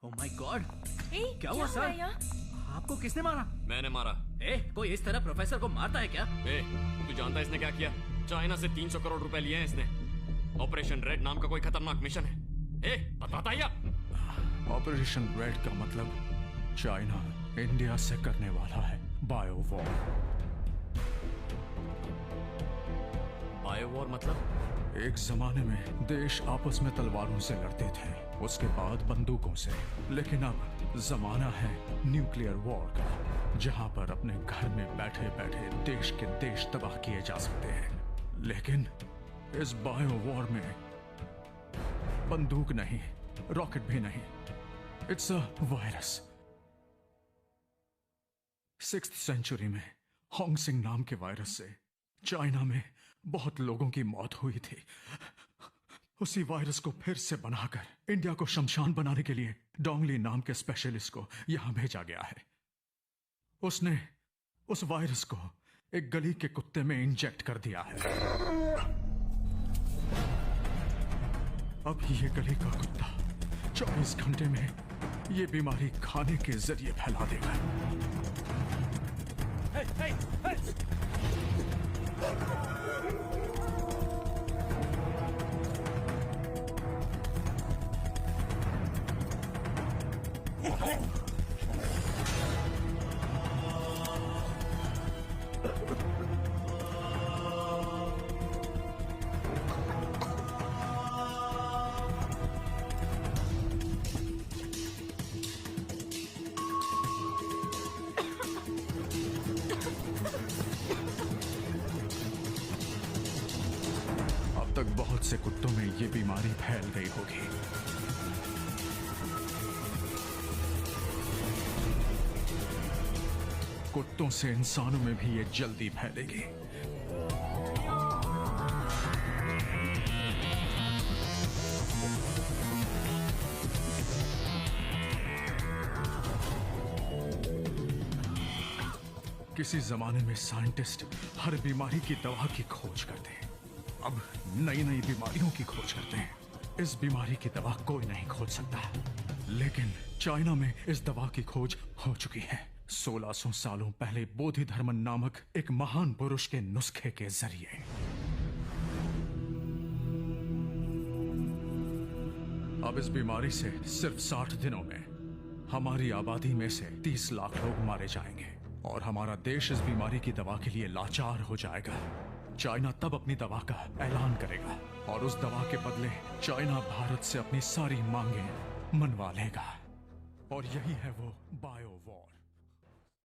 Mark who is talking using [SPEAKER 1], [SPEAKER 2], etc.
[SPEAKER 1] Oh my God, क्या हुआ
[SPEAKER 2] हुआ
[SPEAKER 1] सर?
[SPEAKER 2] यहाँ?
[SPEAKER 1] आपको किसने मारा?
[SPEAKER 3] मैंने मारा।
[SPEAKER 1] कोई इस तरह प्रोफेसर को मारता है क्या?
[SPEAKER 3] तू जानता है इसने क्या किया? चाइना से 300 करोड़ रुपए लिए हैं इसने। ऑपरेशन रेड नाम का कोई खतरनाक मिशन है। बताता या?
[SPEAKER 4] ऑपरेशन रेड का मतलब चाइना इंडिया से करने वाला है बायो वॉर।
[SPEAKER 3] बायो वॉर मतलब?
[SPEAKER 4] एक जमाने में देश आपस में तलवारों से लड़ते थे, उसके बाद बंदूकों से। लेकिन अब जमाना है न्यूक्लियर वॉर का, जहां पर अपने घर में बैठे बैठे देश के देश तबाह किए जा सकते हैं। लेकिन इस बायो वॉर में बंदूक नहीं, रॉकेट भी नहीं, it's a virus. 6th century में होंगसिंग नाम के वायरस से चाइना में बहुत लोगों की मौत हुई थी। उसी वायरस को फिर से बनाकर इंडिया को शमशान बनाने के लिए डोंगली नाम के स्पेशलिस्ट को यहां भेजा गया है। उसने उस वायरस को एक गली के कुत्ते में इंजेक्ट कर दिया है। अब ये गली का कुत्ता 24 घंटे में ये बीमारी खाने के जरिए फैला देगा। अब तक बहुत से कुत्तों में ये बीमारी फैल गई होगी। कुत्तों से इंसानों में भी ये जल्दी फैलेगी। किसी जमाने में साइंटिस्ट हर बीमारी की दवा की खोज करते हैं, अब नई नई बीमारियों की खोज करते हैं। इस बीमारी की दवा कोई नहीं खोज सकता, लेकिन चाइना में इस दवा की खोज हो चुकी है 1600 सालों पहले बोधि धर्म नामक एक महान पुरुष के नुस्खे के जरिए। अब इस बीमारी से सिर्फ 60 दिनों में हमारी आबादी में से 30 लाख लोग मारे जाएंगे और हमारा देश इस बीमारी की दवा के लिए लाचार हो जाएगा। चाइना तब अपनी दवा का ऐलान करेगा और उस दवा के बदले चाइना भारत से अपनी सारी मांगें मनवा लेगा। और यही है वो बायो वॉर।